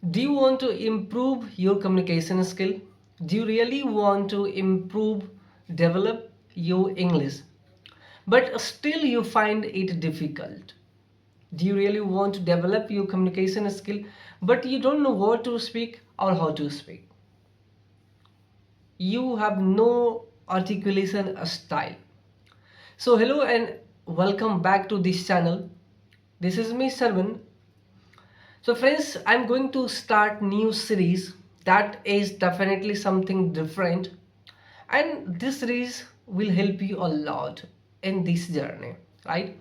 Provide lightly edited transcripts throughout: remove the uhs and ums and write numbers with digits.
Do you want to improve your communication skill? Do you really want to improve, develop your English? But still you find it difficult. Do you really want to develop your communication skill, but you don't know what to speak or how to speak? You have no articulation style. So hello and welcome back to this channel. This is me Sarvan. So friends, I'm going to start new series that is definitely something different, and this series will help you a lot in this journey, right?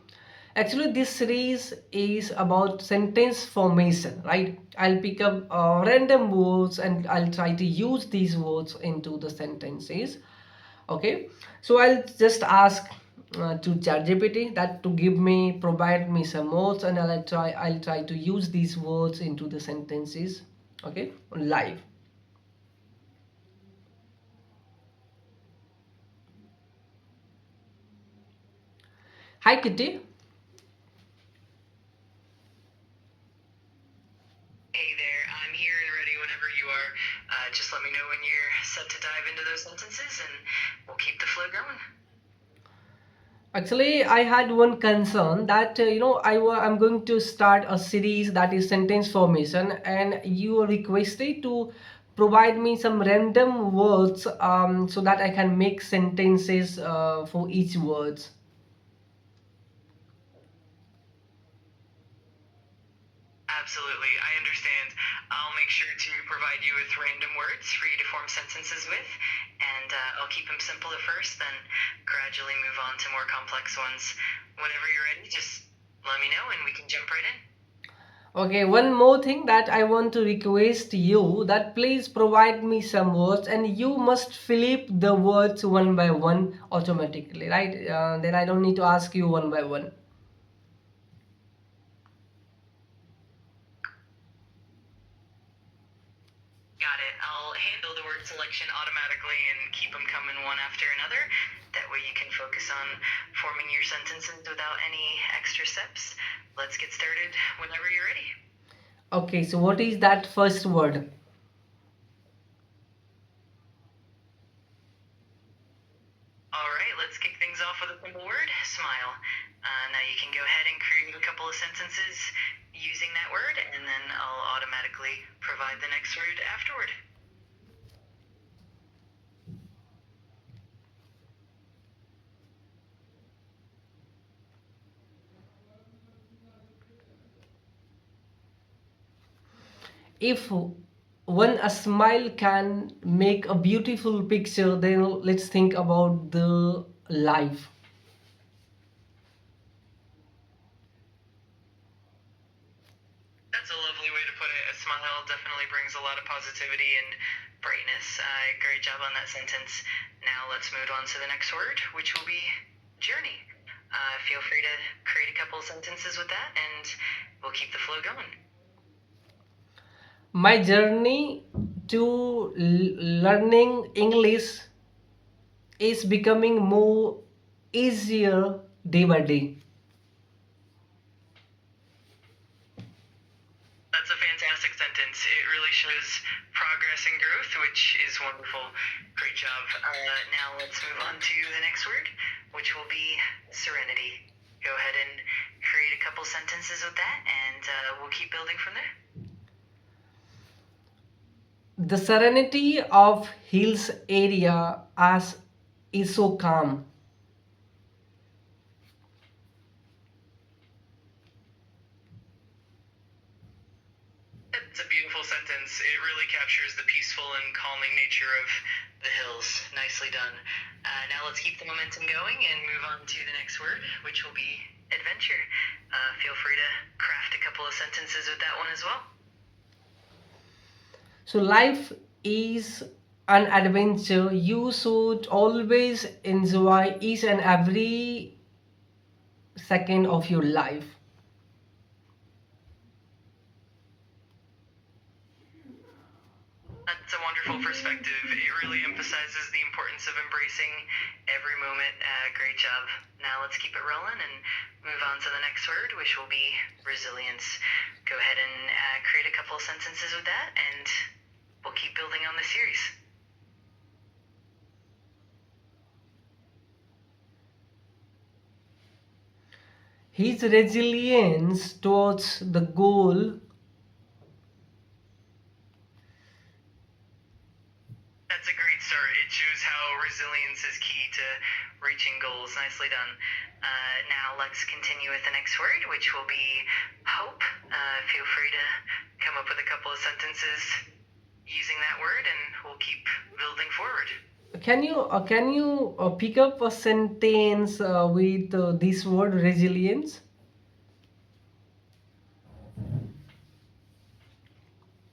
Actually this series is about sentence formation, right? I'll pick up random words and I'll try to use these words into the sentences. Okay, so I'll just ask to ChatGPT that to provide me some words, and I'll try to use these words into the sentences. Okay, live. Hi Kitty. Hey there, I'm here and ready whenever you are. Just let me know when you're set to dive into those sentences and we'll keep the flow going. Actually, I had one concern that I'm going to start a series that is sentence formation, and you requested to provide me some random words so that I can make sentences for each words. Absolutely, I understand. I'll make sure to provide you with random words for you to form sentences with, and I'll keep them simple at first, then gradually move on to more complex ones. Whenever you're ready, just let me know and we can jump right in. Okay, one more thing that I want to request you that please provide me some words and you must flip the words one by one automatically, right? Then I don't need to ask you one by one. Got it. I'll handle the word selection automatically and keep them coming one after another. That way you can focus on forming your sentences without any extra steps. Let's get started whenever you're ready. Okay, so what is that first word? All right, let's kick things off with a simple word, smile. Now you can go ahead and create a couple of sentences using that word, and then I'll automatically provide the next word afterward. If one a smile can make a beautiful picture, then let's think about the life. That's a lovely way to put it. A smile definitely brings a lot of positivity and brightness. Great job on that sentence. Now let's move on to the next word, which will be journey. Feel free to create a couple sentences with that, and we'll keep the flow going. My journey to learning English is becoming more easier day by day. That's a fantastic sentence. It really shows progress and growth, which is wonderful. Great job. Now let's move on to the next word, which will be serenity. Go ahead and create a couple sentences with that, and we'll keep building from there. The serenity of hills area as is so calm. It's a beautiful sentence. It really captures the peaceful and calming nature of the hills. Nicely done. Now let's keep the momentum going and move on to the next word, which will be adventure. Feel free to craft a couple of sentences with that one as well. So life is an adventure. You should always enjoy each and every second of your life. It's a wonderful perspective. It really emphasizes the importance of embracing every moment. Great job. Now let's keep it rolling and move on to the next word, which will be resilience. Go ahead and create a couple of sentences with that, and we'll keep building on the series. His resilience towards the goal. That's a great start. It shows how resilience is key to reaching goals. Nicely done. Now let's continue with the next word, which will be hope. Feel free to come up with a couple of sentences using that word, and we'll keep building forward. Can you pick up a sentence with this word resilience?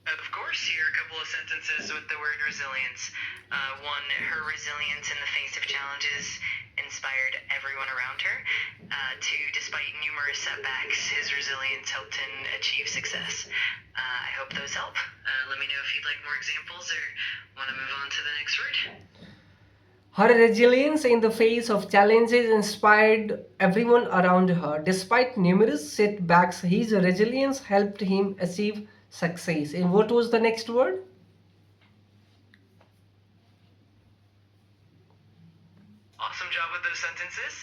Of course, here are a couple of sentences with the word resilience. One, her resilience in the face of challenges inspired everyone around her. Two, despite numerous setbacks, his resilience helped him achieve success. I hope those help. Let me know if you'd like more examples or want to move on to the next word. Her resilience in the face of challenges inspired everyone around her. Despite numerous setbacks, his resilience helped him achieve success. And what was the next word? Awesome job with those sentences.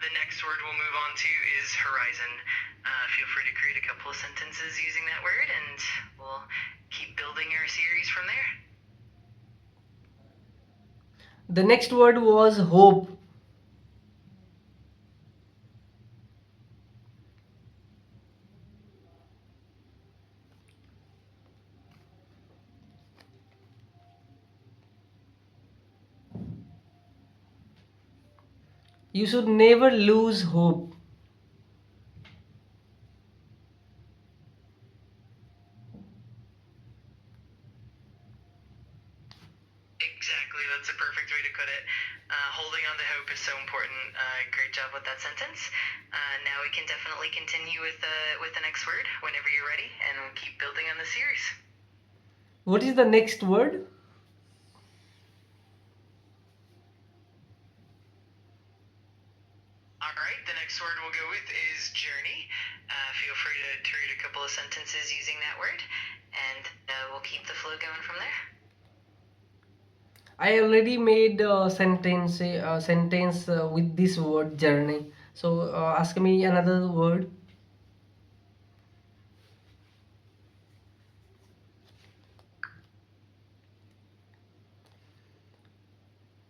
The next word we'll move on to is horizon. Feel free to create a couple of sentences using that word, and we'll keep building our series from there. The next word was hope. You should never lose hope. Exactly, that's a perfect way to put it. Holding on to hope is so important. Great job with that sentence. Now we can definitely continue with the next word whenever you're ready, and we'll keep building on the series. What is the next word? All right, the next word we'll go with is journey. Feel free to create a couple of sentences using that word, and we'll keep the flow going from there. I already made a sentence with this word journey. So ask me another word.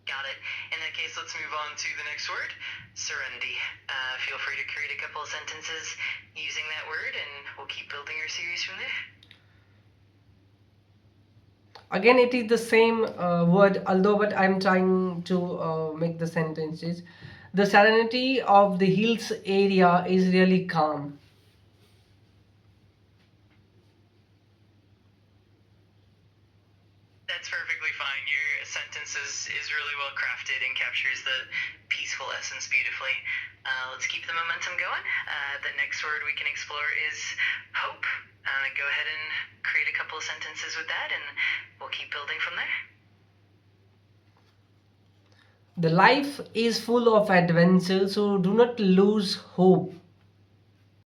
Got it. In that case, let's move on to the next word, serenity. Feel free to create a couple of sentences using that word, and we'll keep building our series from there. Again, it is the same word, although but I'm trying to make the sentences. The serenity of the hills area is really calm. That's perfectly fine. Your sentence is really well crafted and captures the peaceful essence beautifully. Let's keep the momentum going. The next word we can explore is hope. Go ahead and create a couple of sentences with that, and we'll keep building from there. The life is full of adventure, so do not lose hope.